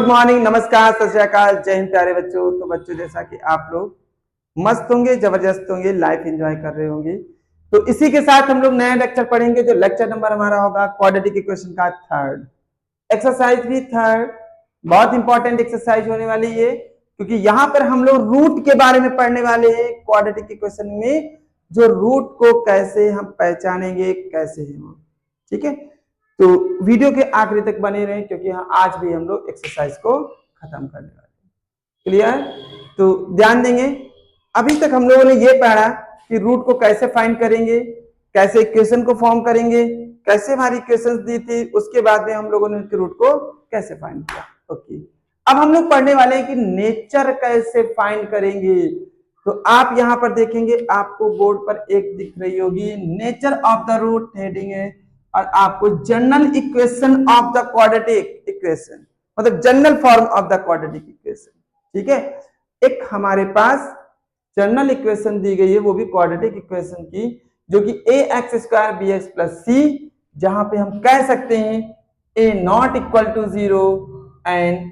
Good morning, नमस्कार, सत श्री अकाल, जय हिंद प्यारे बच्चों। तो बच्चों जैसा कि आप लोग मस्त होंगे, जबरदस्त होंगे, लाइफ एंजॉय कर रहे होंगे, तो इसी के साथ हम लोग नया लेक्चर पढ़ेंगे। जो लेक्चर नंबर हमारा होगा क्वाड्रेटिक इक्वेशन का थर्ड, एक्सरसाइज भी थर्ड। बहुत इंपॉर्टेंट एक्सरसाइज होने वाली है क्योंकि यहाँ पर हम लोग रूट के बारे में पढ़ने वाले हैं। क्वाड्रेटिक इक्वेशन में जो रूट को कैसे हम पहचानेंगे, कैसे है वो, ठीक है। तो वीडियो के आखिरी तक बने रहें क्योंकि आज भी हम लोग एक्सरसाइज को खत्म करने वाले हैं। क्लियर? तो ध्यान देंगे। अभी तक हम लोगों ने ये पढ़ा कि रूट को कैसे फाइंड करेंगे, कैसे इक्वेशन को फॉर्म करेंगे, कैसे हमारी इक्वेशंस दी थी, उसके बाद में हम लोगों ने उनके रूट को कैसे फाइंड किया। ओके, अब हम लोग पढ़ने वाले हैं कि नेचर कैसे फाइंड करेंगे। तो आप यहां पर देखेंगे, आपको बोर्ड पर एक दिख रही होगी nature of the root heading है, और आपको general equation of the quadratic equation, मतलब general form of the quadratic equation, ठीक है। एक हमारे पास जनरल इक्वेशन दी गई है, वो भी क्वाड्रेटिक इक्वेशन की, जो कि a x square b x plus c, जहां पे हम कह सकते हैं a not equal to 0 and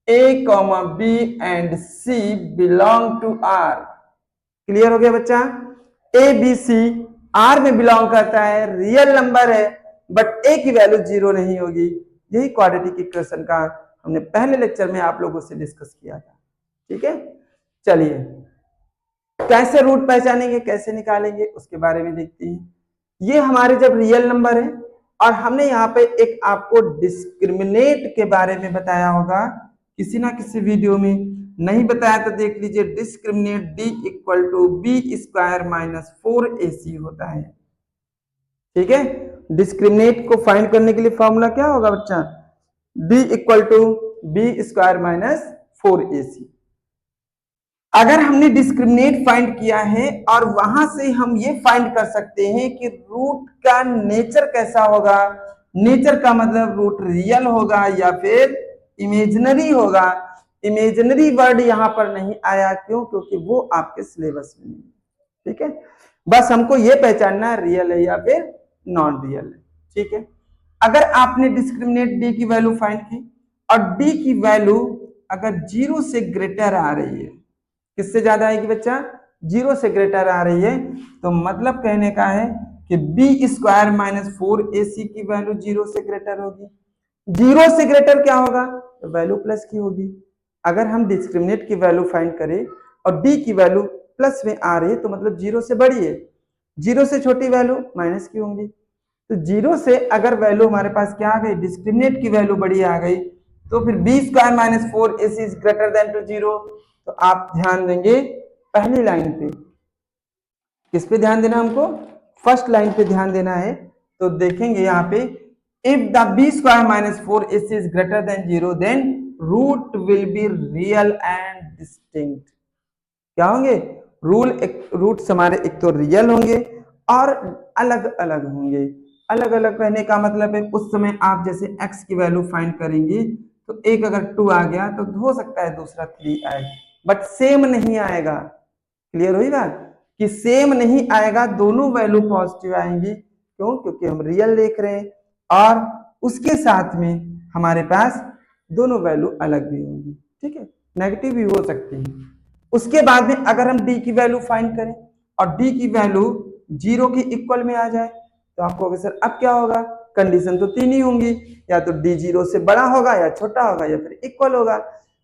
a comma b and c belong to R. Clear हो गया बच्चा? ए बी सी आर में बिलोंग करता है, रियल नंबर है, बट ए की वैल्यू 0 नहीं होगी। यही क्वाड्रेटिक इक्वेशन का हमने पहले लेक्चर में आप लोगों से डिस्कस किया था, ठीक है। चलिए, कैसे रूट पहचानेंगे, कैसे निकालेंगे, उसके बारे में देखते हैं। ये हमारे जब रियल नंबर है, और हमने यहाँ पे एक आपको डिस्क्रिमिनेट के बारे में बताया होगा किसी ना किसी वीडियो में, नहीं बताया तो देख लीजिए। Discriminate d equal to b square minus 4ac होता है, ठीक है। डिस्क्रिमिनेट को फाइंड करने के लिए फॉर्मूला क्या होगा बच्चा? D equal to b square minus 4ac। अगर हमने डिस्क्रिमिनेट फाइंड किया है और वहां से हम ये फाइंड कर सकते हैं कि रूट का नेचर कैसा होगा। नेचर का मतलब रूट रियल होगा या फिर इमेजिनरी होगा। इमेजिनरी वर्ड यहां पर नहीं आया, क्यों? क्योंकि वो आपके सिलेबस में नहीं है, ठीक है। बस हमको ये पहचानना है रियल है या फिर नॉन रियल है, ठीक है। अगर आपने डिस्क्रिमिनेट डी की वैल्यू फाइंड की और डी की वैल्यू अगर 0 से ग्रेटर आ रही है, किससे ज्यादा आएगी बच्चा? 0 से ग्रेटर आ रही है, तो मतलब कहने का है कि बी स्क्वायर माइनस 4ac की वैल्यू 0 से ग्रेटर होगी। 0 से ग्रेटर क्या होगा? तो वैल्यू प्लस की होगी। अगर हम डिस्क्रिमिनेट की वैल्यू फाइंड करें और डी की वैल्यू प्लस में आ रही है, तो मतलब 0 से बड़ी है, 0 से छोटी वैल्यू माइनस की होंगी। तो 0 से अगर वैल्यू हमारे पास क्या आ गई, डिस्क्रिमिनेट की वैल्यू बड़ी आ गई, तो फिर b square minus 4ac is greater than to 0। तो आप ध्यान देंगे पहली लाइन पे, किस पे ध्यान देना हमको? फर्स्ट लाइन पे ध्यान देना है। तो देखेंगे यहाँ पे, if the b square minus 4ac is greater than 0 then root will be real and distinct. क्या होंगे? रूट्स हमारे एक तो रियल होंगे और अलग अलग होंगे। अलग अलग कहने का मतलब है, उस समय आप जैसे x की वैल्यू फाइंड करेंगे तो एक अगर 2 आ गया तो हो सकता है दूसरा 3 आए, बट सेम नहीं आएगा। क्लियर हुई बात? कि सेम नहीं आएगा, दोनों वैल्यू पॉजिटिव आएंगी। क्यों? क्योंकि हम रियल देख रहे हैं और उसके साथ में हमारे पास दोनों वैल्यू अलग भी होंगी, ठीक है, नेगेटिव भी हो सकती है। उसके बाद में अगर हम डी की वैल्यू फाइंड करें और डी की वैल्यू 0 के इक्वल में आ जाए, तो आपको कहोगे सर अब क्या होगा? कंडीशन तो 3 ही होंगी, या तो डी 0 से बड़ा होगा या छोटा होगा या फिर इक्वल होगा।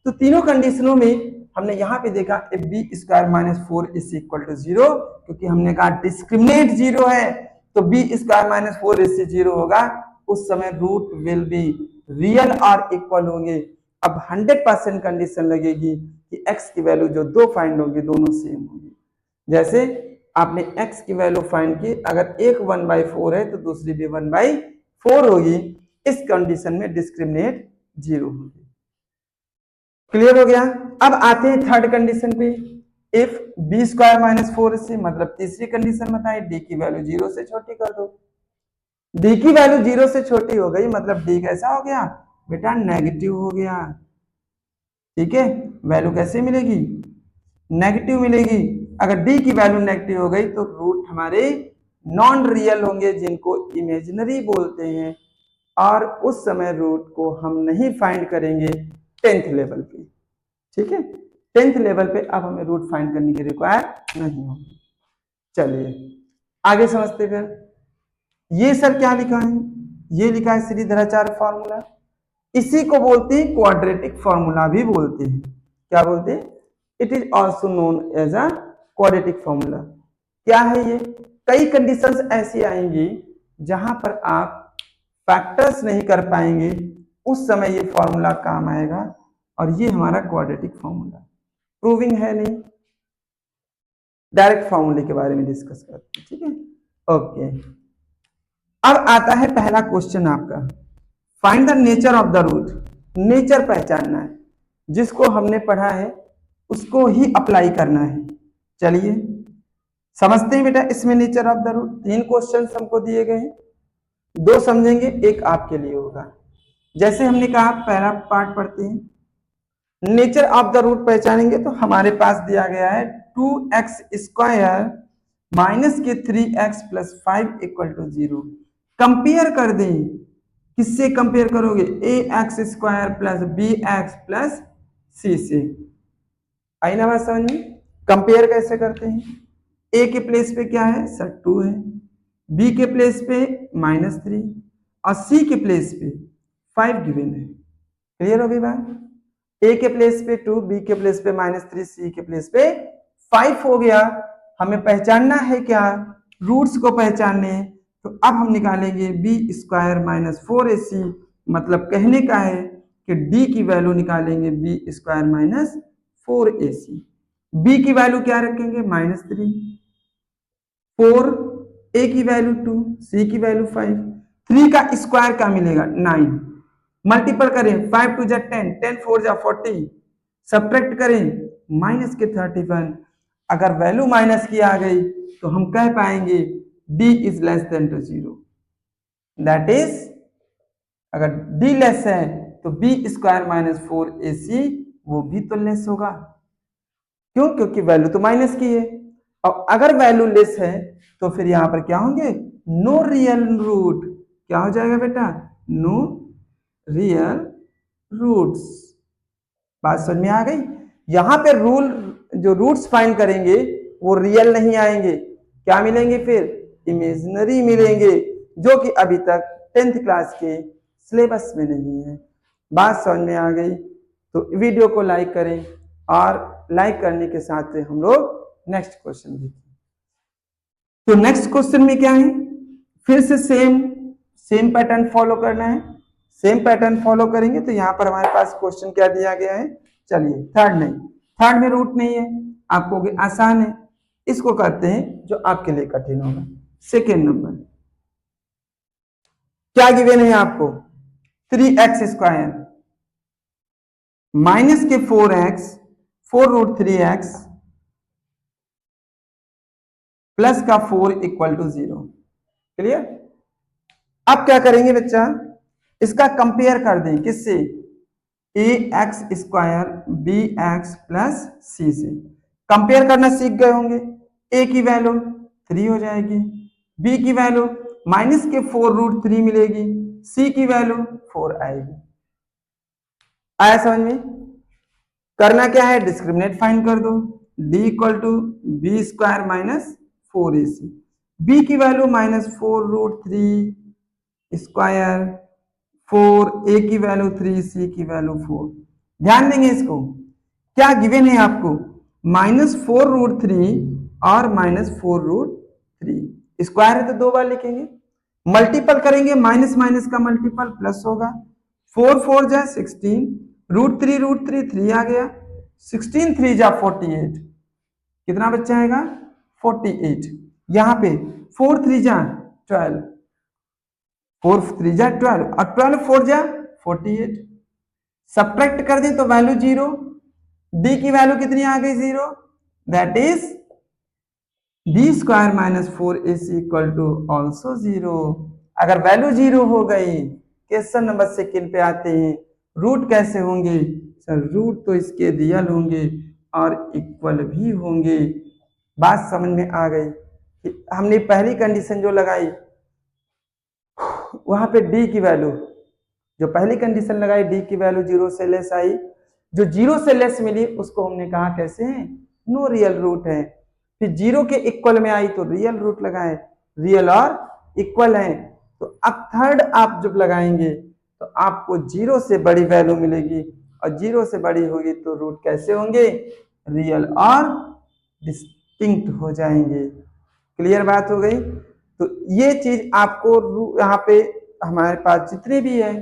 तो तीनों कंडीशनों में हमने यहाँ पे देखा b square minus 4 is equal to 0, क्योंकि हमने कहा डिस्क्रिमिनेट 0 है, तो बी स्क्वायर माइनस 4 इज 0 होगा। उस समय रूट विल बी रियल और इक्वल होंगे। अब 100% कंडीशन लगेगी कि x की वैल्यू जो 2 फाइंड होगी दोनों सेम होगी। जैसे आपने x की वैल्यू फाइंड की, अगर एक 1/4 है तो दूसरी भी 1/4 होगी। इस कंडीशन में डिस्क्रिमिनेट 0 होगी। क्लियर हो गया? अब आते हैं थर्ड कंडीशन पे, if b square minus 4ac, मतलब तीसरी कंडीशन बताइए, डी की वैल्यू 0 से छोटी कर दो। डी की वैल्यू 0 से छोटी हो गई, मतलब डी कैसा हो गया बेटा? नेगेटिव हो गया, ठीक है। वैल्यू कैसे मिलेगी? नेगेटिव मिलेगी। अगर डी की वैल्यू नेगेटिव हो गई तो रूट हमारे नॉन रियल होंगे, जिनको इमेजिनरी बोलते हैं, और उस समय रूट को हम नहीं फाइंड करेंगे। 10th लेवल पे। ठीक है, 10th लेवल पे अब हमें रूट फाइंड करने की रिक्वायर नहीं होगी। चलिए आगे समझते फिर। ये सर क्या लिखा है, ये लिखा है श्रीधराचार्य फॉर्मूला। इसी को बोलते हैं क्वाड्रेटिक फॉर्मूला भी बोलते हैं। क्या बोलते हैं? It is also known as a quadratic formula. क्या है ये? कई कंडीशंस ऐसी आएंगी जहां पर आप फैक्टर्स नहीं कर पाएंगे, उस समय ये फॉर्मूला काम आएगा, और ये हमारा क्वाड्रेटिक फॉर्मूला। प्रूविंग है नहीं, डायरेक्ट फॉर्मूले के बारे में डिस्कस करते हैं। ठीक है, ओके। अब आता है पहला क्वेश्चन आपका, find the nature of the root. Nature पहचानना है, जिसको हमने पढ़ा है उसको ही अप्लाई करना है। चलिए समझते हैं बेटा इसमें nature of the root. 3 question हमको दिए गए हैं, 2 समझेंगे, 1 आपके लिए होगा। जैसे हमने कहा पहला पार्ट पढ़ते हैं। नेचर ऑफ द रूट पहचानेंगे तो हमारे पास दिया गया है 2x स्क्वायर माइनस के 3x plus 5 equal to 0। Compare कर दें, किससे कंपेयर करोगे? ax square plus bx plus c से। आई ना बात समझ में? कंपेयर कैसे करते हैं? a के प्लेस पे क्या है सर? 2 है, b के प्लेस पे -3 और c के प्लेस पे 5 गिवन है। क्लियर होगी बात? a के प्लेस पे 2, b के प्लेस पे -3, c के प्लेस पे 5 हो गया। हमें पहचानना है क्या? रूट्स को पहचानने हैं। तो अब हम निकालेंगे b स्क्वायर माइनस 4ac, मतलब कहने का है कि d की वैल्यू निकालेंगे b square minus 4ac। b की वैल्यू क्या रखेंगे? -3, 4, a की वैल्यू 2, c की वैल्यू 5। 3 का स्क्वायर क्या मिलेगा? 9। मल्टीपल करें, 5 2 जा 10, 10 4 जा 40, सब्ट्रैक्ट करें माइनस के 31। अगर वैल्यू माइनस की आ गई तो हम कह पाएंगे d is less than to 0। That is अगर d लेस है तो b स्क्वायर माइनस 4ac वो भी तो लेस होगा। क्यों? क्योंकि वैल्यू तो माइनस की है। और अगर वैल्यू लेस है तो फिर यहां पर क्या होंगे? No real root. क्या हो जाएगा बेटा? No real roots. बात समझ में आ गई? यहां पे रूल जो रूट्स फाइंड करेंगे वो रियल नहीं आएंगे। क्या मिलेंगे फिर? इमेजिनरी मिलेंगे, जो कि अभी तक 10th क्लास के सिलेबस में नहीं है। बात समझ में आ गई? तो वीडियो को लाइक करें, और लाइक करने के साथ हम लोग नेक्स्ट क्वेश्चन देखें। तो नेक्स्ट क्वेश्चन में क्या है? फिर से सेम पैटर्न फॉलो करना है। सेम पैटर्न फॉलो करेंगे तो यहां पर हमारे पास क्वेश्चन क्या दिया गया है? चलिए थर्ड नहीं, थर्ड में रूट नहीं है, आपको आसान है। इसको करते हैं जो आपके लिए कठिन होगा। सेकेंड नंबर क्या गिवन है आपको? 3x स्क्वायर माइनस के 4x 4√3x प्लस का 4 इक्वल टू 0। क्लियर? अब क्या करेंगे बच्चा? इसका कंपेयर कर दें किससे? ax square bx plus c से। कंपेयर करना सीख गए होंगे। a की वैल्यू 3 हो जाएगी, b की वैल्यू माइनस के 4√3 मिलेगी, c की वैल्यू 4 आएगी। आया समझ में? करना क्या है? डिस्क्रिमिनेट फाइंड कर दो। d equal to b square minus 4ac। b की वैल्यू -4√3 स्क्वायर 4, a की वैल्यू 3, c की वैल्यू 4। ध्यान देंगे इसको। क्या गिवन है आपको? -4√3 और -4√3। स्क्वायर है तो 2 बार लिखेंगे, मल्टीपल करेंगे, माइनस माइनस का मल्टीपल प्लस होगा। 4 4 जा 16, √3 3 आ गया, 16 3 जा 48। कितना बच्चा आएगा? 48। यहां पे 4 3 जा 12, 4 3 जा 12 और 12 4 जा 48। सब्ट्रैक्ट कर दें तो वैल्यू 0। डी की वैल्यू कितनी आ गई? 0। That is b square minus 4ac equal to also 0। अगर वैल्यू 0 हो गई, क्वेश्चन नंबर सेकेंड पे आते हैं। रूट कैसे होंगे? सर रूट तो इसके रियल होंगे और इक्वल भी होंगे। बात समझ में आ गई कि हमने पहली कंडीशन जो लगाई वहां पे डी की वैल्यू जो पहली कंडीशन लगाई डी की वैल्यू 0 से लेस आई, जो 0 से लेस मिली उसको हमने कहा कैसे है, नो रियल रूट है। फिर 0 के इक्वल में आई तो रियल रूट लगाए, रियल और इक्वल है। तो अब थर्ड आप जब लगाएंगे तो आपको 0 से बड़ी वैल्यू मिलेगी, और 0 से बड़ी होगी तो रूट कैसे होंगे, रियल और डिस्टिंक्ट हो जाएंगे। क्लियर बात हो गई। तो ये चीज आपको यहाँ पे हमारे पास जितने भी है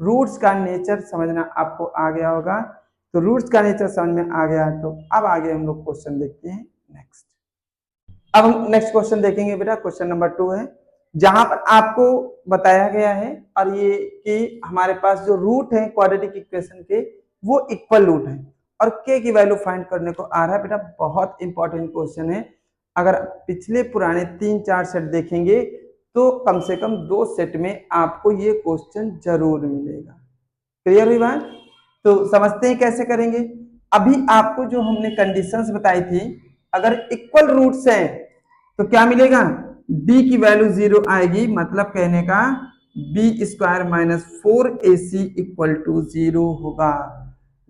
रूट्स का नेचर समझना आपको आ गया होगा। तो रूट्स का नेचर समझ में आ गया, तो अब आगे हम लोग क्वेश्चन देखते हैं नेक्स्ट। अब हम नेक्स्ट क्वेश्चन देखेंगे बेटा, क्वेश्चन नंबर 2 है, जहां पर आपको बताया गया है और ये कि हमारे पास जो रूट है क्वाड्रेटिक इक्वेशन के वो इक्वल रूट है और के की वैल्यू फाइंड करने को आ रहा है। बेटा बहुत इंपॉर्टेंट क्वेश्चन है, अगर पिछले पुराने 3-4 सेट देखेंगे तो कम से कम 2 सेट में आपको ये क्वेश्चन जरूर मिलेगा। क्लियर हुई बात। तो समझते हैं कैसे करेंगे। अभी आपको जो हमने कंडीशंस बताई थी, अगर इक्वल रूट्स हैं तो क्या मिलेगा, b की वैल्यू 0 आएगी, मतलब कहने का b² minus 4ac equal to 0 होगा।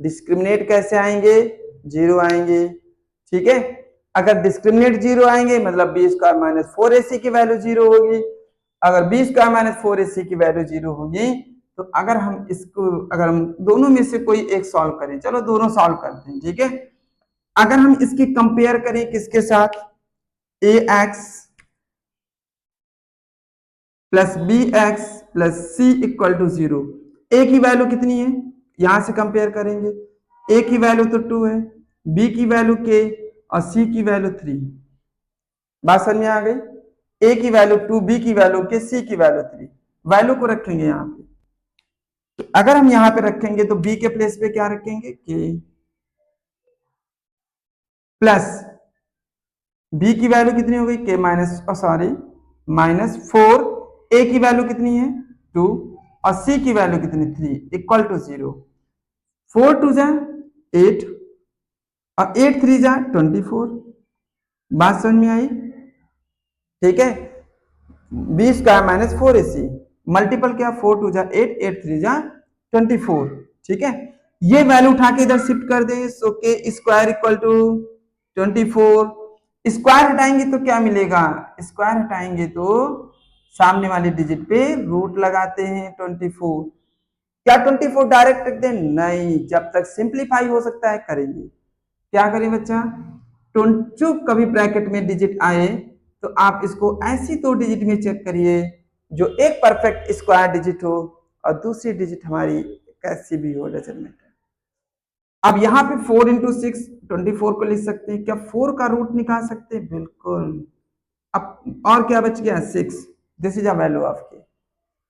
डिस्क्रिमिनेट कैसे आएंगे, 0 आएंगे। ठीक है, अगर डिस्क्रिमिनेट 0 आएंगे मतलब b² माइनस 4ac की वैल्यू 0 होगी। अगर b² माइनस 4ac की वैल्यू 0 होगी तो अगर हम इसको, अगर हम दोनों में से कोई एक सॉल्व करें, चलो दोनों सॉल्व करते हैं। ठीक है, अगर हम इसकी कंपेयर करें किसके साथ, ax plus bx plus c equal to 0, a की वैल्यू कितनी है यहां से कंपेयर करेंगे, a की वैल्यू तो 2 है, b की वैल्यू k और c की वैल्यू 3। बात समझ में आ गई, a की वैल्यू 2, b की वैल्यू k, c की वैल्यू 3। वैल्यू को रखेंगे यहाँ पे, तो अगर हम यहाँ पे रखेंगे तो b के प्लेस पे क्या रखेंगे, k प्लस b की वैल्यू कितनी हो गई, k माइनस माइनस 4, a की वैल्यू कितनी है 2 और c की वैल्यू कितनी 3 इक्वल टू 0। 4 2 जा 8 और 8 3 जा 24। बात समझ में आई। ठीक है, b² माइनस 4ac मल्टीपल क्या, 4 2 जा 8, 8 3 जा 24। ठीक है, ये वैल्यू उठा के इधर शिफ्ट कर दें, सो k² इक्वल टू 24। स्क्वायर हटाएंगे तो क्या मिलेगा, स्क्वायर हटाएंगे तो सामने वाली डिजिट पे रूट लगाते हैं 24। क्या 24 डायरेक्ट रख दें, नहीं, जब तक सिंप्लीफाई हो सकता है करेंगे। क्या करें बच्चा, 22 कभी ब्रैकेट में डिजिट आए तो आप इसको ऐसी 2 डिजिट में चेक करिए जो एक परफेक्ट स्क्वायर डिजिट हो और दूसरी डिजिट हमारी कैसी भी हो, डजंट मैटर। अब यहाँ पे 4 इंटू 6 24 को लिख सकते हैं, क्या 4 का रूट निकाल सकते हैं, बिल्कुल। अब और क्या बच गया, 6, this is a value of के।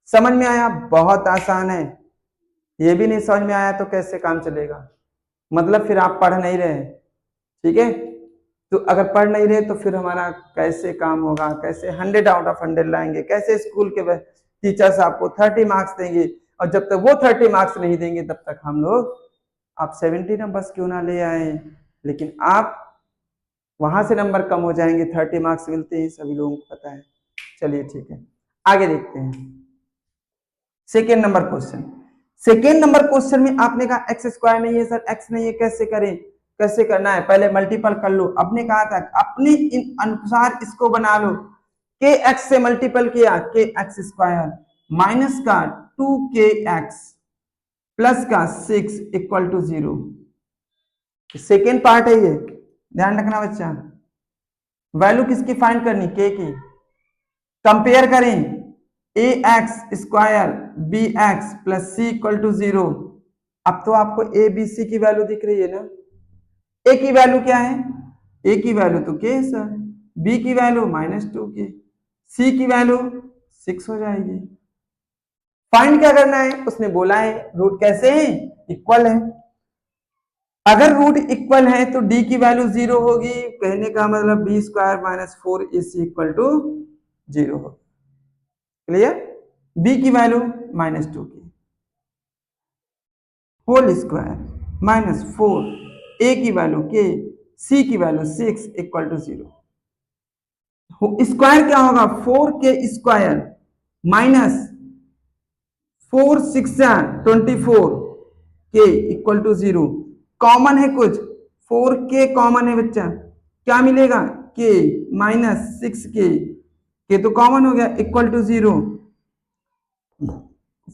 समझ में आया, बहुत आसान है। ये भी नहीं समझ में आया तो कैसे काम चलेगा, मतलब फिर आप पढ़ नहीं रहे। ठीक है, तो अगर पढ़ नहीं रहे तो फिर हमारा कैसे काम होगा, कैसे 100 आउट ऑफ 100 लाएंगे, कैसे स्कूल के टीचर्स आपको 30 मार्क्स देंगे, और जब तक वो 30 मार्क्स नहीं देंगे तब तक हम लोग, आप 70 नंबर्स क्यों ना ले आए, लेकिन आप वहां से नंबर कम हो जाएंगे, 30 मार्क्स मिलते हैं, सभी लोगों को पता है। चलिए ठीक है, आगे देखते हैं second number question. Second number question में आपने कहा x² नहीं है सर, x नहीं है, कैसे करें, कैसे करना है, पहले मल्टीपल कर लो। आपने कहा था अपने अनुसार इसको बना लो, के एक्स से मल्टीपल किया, kx² माइनस का 2kx प्लस का 6 इक्वल टू 0। सेकेंड पार्ट है ये, ध्यान रखना बच्चा। वैल्यू किसकी फाइंड करनी, के की। कंपेयर करें ax² bx plus c equal to 0। अब तो आपको a b c की वैल्यू दिख रही है ना। a की वैल्यू क्या है, a की वैल्यू तो k है सर, b की वैल्यू -2k, c की वैल्यू 6 हो जाएगी। फाइंड क्या करना है, उसने बोला है रूट कैसे है, इक्वल है। अगर रूट इक्वल है तो d की वैल्यू 0 होगी, कहने का मतलब b² minus 4ac equal to 0 होगी। क्लियर, b की वैल्यू -2 की होल स्क्वायर माइनस 4, a की वैल्यू k, c की वैल्यू 6 इक्वल टू 0। स्क्वायर क्या होगा, 4k² माइनस 4 6 24 के इक्वल टू 0। कॉमन है कुछ, 4k कॉमन है बच्चा, क्या मिलेगा k माइनस 6k तो कॉमन हो गया equal to 0।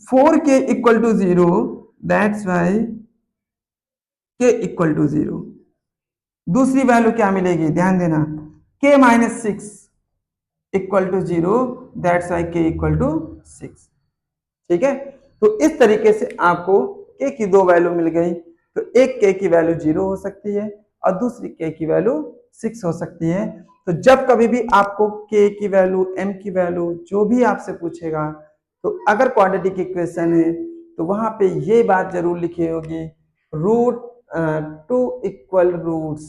4k equal to 0, that's why k equal to 0। दूसरी वैल्यू क्या मिलेगी, ध्यान देना, k minus 6 equal to 0, that's why k equal to 6। ठीक है, तो इस तरीके से आपको k की दो वैल्यू मिल गई। तो एक k की वैल्यू 0 हो सकती है और दूसरी k की वैल्यू 6 हो सकती है। तो जब कभी भी आपको k की वैल्यू, m की वैल्यू जो भी आपसे पूछेगा, तो अगर क्वाड्रेटिक इक्वेशन है तो वहां पे ये बात जरूर लिखी होगी, रूट टू इक्वल रूट्स।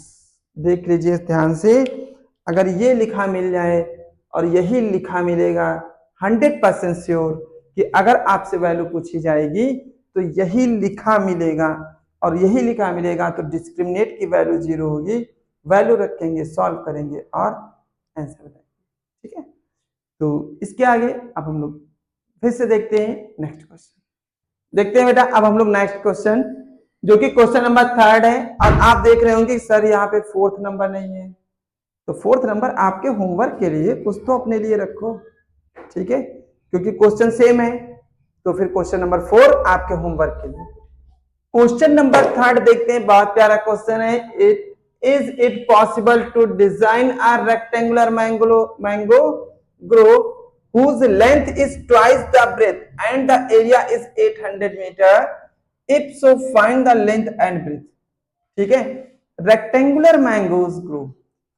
देख लीजिए ध्यान से, अगर ये लिखा मिल जाए और यही लिखा मिलेगा 100% श्योर कि अगर आपसे वैल्यू पूछी जाएगी तो यही लिखा मिलेगा, और यही लिखा मिलेगा तो डिस्क्रिमिनेट की वैल्यू 0 होगी। वैल्यू रखेंगे, सॉल्व करेंगे और आंसर बताएंगे। ठीक है, तो इसके आगे अब हम लोग फिर से देखते हैं नेक्स्ट क्वेश्चन। देखते हैं बेटा, अब हम लोग नेक्स्ट क्वेश्चन, जो कि क्वेश्चन नंबर 3 है। और आप देख रहे होंगे सर यहाँ पे 4th नंबर नहीं है, तो 4th नंबर आपके होमवर्क के लिए कुछ तो अपने लिए रखो। ठीक है, क्योंकि क्वेश्चन सेम है, तो फिर क्वेश्चन नंबर 4 आपके होमवर्क के लिए। क्वेश्चन नंबर 3 देखते हैं, बहुत प्यारा क्वेश्चन है। Is it possible to design a rectangular mango grove whose length is twice the breadth and the area is 800 meter, if so find the length and breadth। ठीक है, rectangular mangoes grow,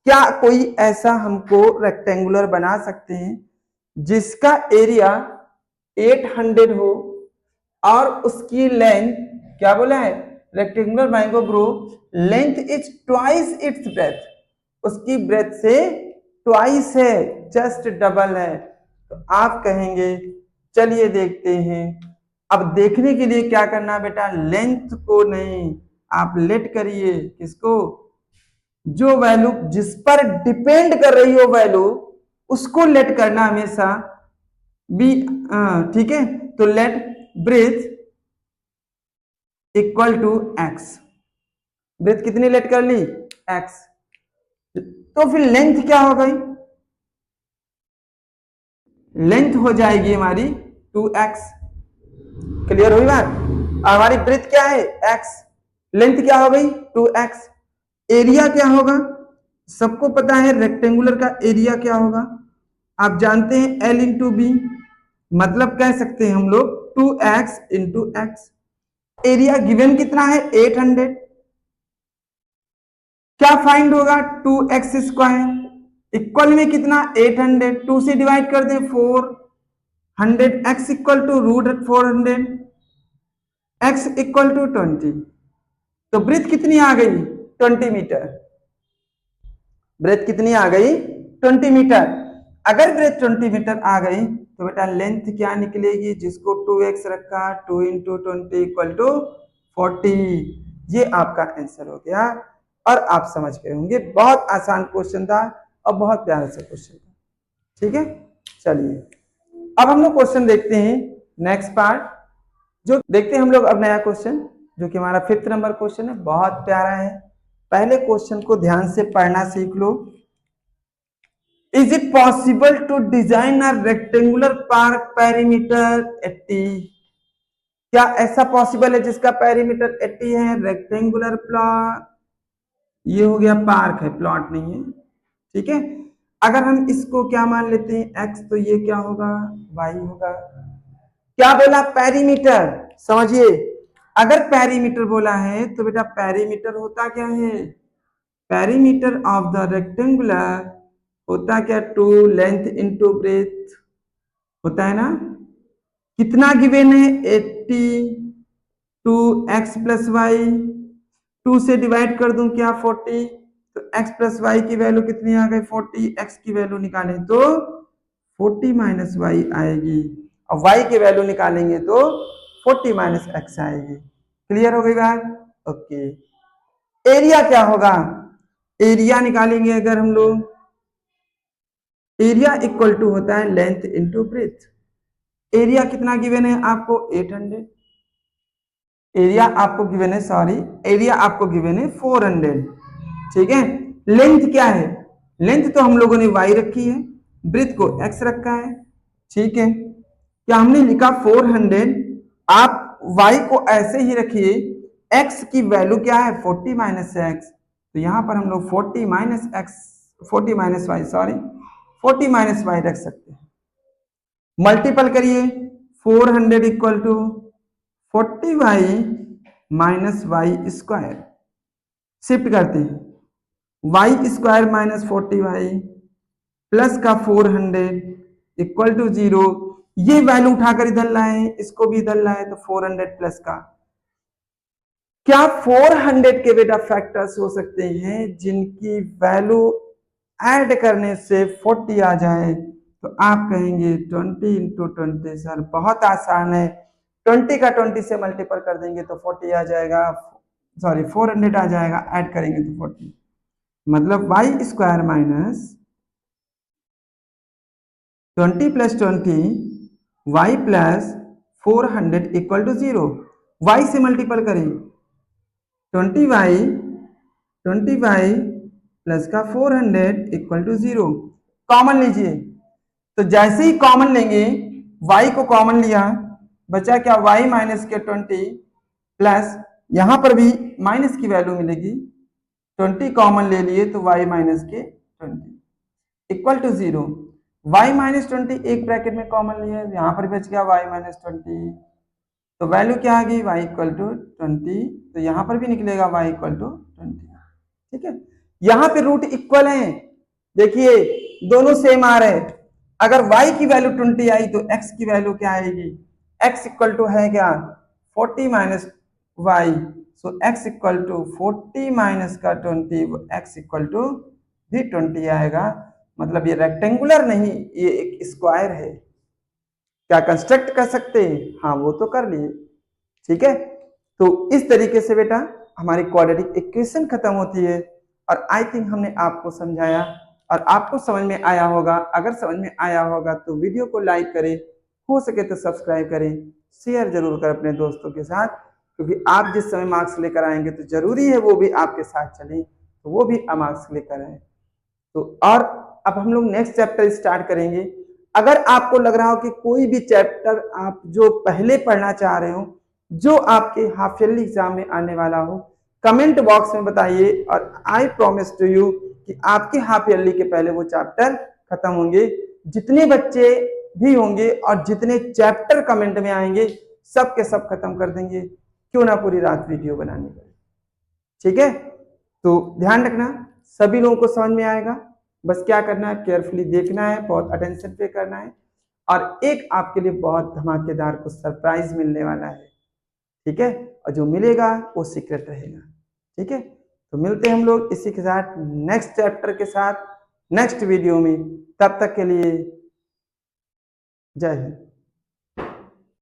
क्या कोई ऐसा हमको rectangular बना सकते हैं जिसका एरिया 800 हो और उसकी लेंथ, क्या बोला है, rectangular mango grow length is twice its breath, उसकी ब्रेथ से ट्वाइस है, जस्ट डबल है। तो आप कहेंगे चलिए देखते हैं। अब देखने के लिए क्या करना बेटा, लेंथ को नहीं, आप लेट करिए, किसको, जो वैल्यू जिस पर डिपेंड कर रही हो वैल्यू उसको लेट करना हमेशा बी। ठीक है, तो let breadth equal to x, breadth कितनी लेट कर ली, एक्स, तो फिर लेंथ क्या हो गई, लेंथ हो जाएगी हमारी 2x। क्लियर हुई बात, हमारी ब्रेथ क्या है x, लेंथ क्या हो गई 2x। एरिया क्या होगा, सबको पता है रेक्टेंगुलर का एरिया क्या होगा, आप जानते हैं L इंटू बी, मतलब कह सकते हैं हम लोग 2x into x. Area given कितना है 800, क्या फाइंड होगा 2x स्क्वायर इक्वल में कितना 800, 2 से डिवाइड कर दें 400, x equal to root 400, x equal to 20। तो ब्रेथ कितनी आ गई 20 मीटर, ब्रेथ कितनी आ गई 20 मीटर। अगर ब्रेथ 20 मीटर आ गई तो बेटा लेंथ क्या निकलेगी, जिसको 2x रखा 2 इंटू 20 इक्वल टू 40। ये आपका आंसर हो गया और आप समझ गए होंगे, बहुत आसान क्वेश्चन था और बहुत प्यारा सा क्वेश्चन था। ठीक है, चलिए अब हम लोग क्वेश्चन देखते हैं नेक्स्ट पार्ट, जो देखते हैं हम लोग अब नया क्वेश्चन, जो कि हमारा 5th नंबर क्वेश्चन है, बहुत प्यारा है। पहले क्वेश्चन को ध्यान से पढ़ना सीख लो। Is it possible to design a rectangular park perimeter 80, क्या ऐसा पॉसिबल है जिसका पेरीमीटर 80 है, रेक्टेंगुलर प्लॉट, ये हो गया पार्क है, प्लॉट नहीं है। ठीक है, अगर हम इसको क्या मान लेते हैं x, तो ये क्या होगा y होगा। क्या बोला पेरीमीटर, समझिए, अगर पेरीमीटर बोला है तो बेटा पेरीमीटर होता क्या है, पेरीमीटर ऑफ द रेक्टेंगुलर होता क्या, 2 लेंथ इंटू ब्रेथ होता है ना। कितना गिवन है 80, 2x प्लस वाई, 2 से डिवाइड कर दूं क्या 40, तो x प्लस वाई की वैल्यू कितनी आ गई 40, x की वैल्यू निकालें तो 40 माइनस वाई आएगी, और y की वैल्यू निकालेंगे तो 40 माइनस एक्स आएगी। क्लियर हो गई बात, ओके। एरिया क्या होगा, एरिया निकालेंगे अगर हम लोग, एरिया इक्वल टू होता है लेंथ इंटू ब्रेथ। एरिया कितना गिवन है आपको 800, एरिया आपको गिवन है, सॉरी एरिया आपको गिवन है 400, ठीक है। लेंथ क्या है, लेंथ तो हम लोगों ने y रखी है, ब्रेथ को x रखा है, ठीक है। क्या हमने लिखा 400, आप y को ऐसे ही रखिए, x की वैल्यू क्या है 40 माइनस x, तो यहां पर हम लोग 40 minus x 40 minus y sorry 40 minus y रख सकते हैं। मल्टीपल करिए 400 equal to 40y minus y square, shift करते हैं Y square minus 40y plus का 400 इक्वल टू 0, ये वैल्यू उठाकर इधर लाए, इसको भी इधर लाए, तो 400 प्लस का, क्या 400 के बेटा फैक्टर्स हो सकते हैं जिनकी वैल्यू ऐड करने से 40 आ जाए, तो आप कहेंगे 20 इंटू 20, सर बहुत आसान है, 20 का 20 से मल्टीपल कर देंगे तो 40 आ जाएगा, सॉरी 400 आ जाएगा, ऐड करेंगे तो 40, मतलब y square minus 20 plus 20 y plus 400 equal to 0, y से मल्टीपल करें 20y प्लस का 400 इक्वल टू 0, कॉमन लीजिए, तो जैसे ही कॉमन लेंगे y को कॉमन लिया, बचा क्या y माइनस के 20 प्लस यहां पर भी माइनस की वैल्यू मिलेगी, 20 कॉमन ले लिए तो y माइनस के 20 इक्वल टू 0, y माइनस 20 एक ब्रैकेट में कॉमन लिया, यहां पर बच गया y माइनस 20, तो वैल्यू क्या आ गई y इक्वल टू 20, तो यहां पर भी निकलेगा y इक्वल टू 20, ठीक है। यहां पे रूट इक्वल है, देखिए दोनों सेम आ रहे हैं, अगर y की वैल्यू 20 आई तो x की वैल्यू क्या आएगी, x इक्वल टू है क्या 40 minus y, so x equal to 40 minus का 20, x इक्वल टू भी 20 आएगा, मतलब ये रेक्टेंगुलर नहीं, ये एक स्क्वायर है, क्या कंस्ट्रक्ट कर सकते हैं, हाँ वो तो कर लिए, ठीक है। तो इस तरीके से बेटा हमारी क्वाड्रेटिक इक्वेशन खत्म होती है, और आई थिंक हमने आपको समझाया और आपको समझ में आया होगा, अगर समझ में आया होगा तो वीडियो को लाइक करें, हो सके तो सब्सक्राइब करें, शेयर जरूर करें अपने दोस्तों के साथ, क्योंकि आप जिस समय मार्क्स लेकर आएंगे तो जरूरी है वो भी आपके साथ चलें, तो वो भी मार्क्स लेकर आए। तो और अब हम लोग नेक्स्ट चैप्टर स्टार्ट करेंगे, अगर आपको लग रहा हो कि कोई भी चैप्टर आप जो पहले पढ़ना चाह रहे हो, जो आपके हाफ ईयरली एग्जाम में आने वाला हो, कमेंट बॉक्स में बताइए, और आई प्रॉमिस टू यू कि आपके हाफ ईयरली के पहले वो चैप्टर खत्म होंगे, जितने बच्चे भी होंगे और जितने चैप्टर कमेंट में आएंगे सब के सब खत्म कर देंगे, क्यों ना पूरी रात वीडियो बनानी पड़े, ठीक है। तो ध्यान रखना सभी लोगों को समझ में आएगा, बस क्या करना है, केयरफुली देखना है, बहुत अटेंशन पे करना है, और एक आपके लिए बहुत धमाकेदार कुछ सरप्राइज मिलने वाला है, ठीक है, और जो मिलेगा वो सीक्रेट रहेगा, ठीक है। तो मिलते हैं हम लोग इसी के साथ नेक्स्ट चैप्टर के साथ नेक्स्ट वीडियो में, तब तक के लिए जय हिंद।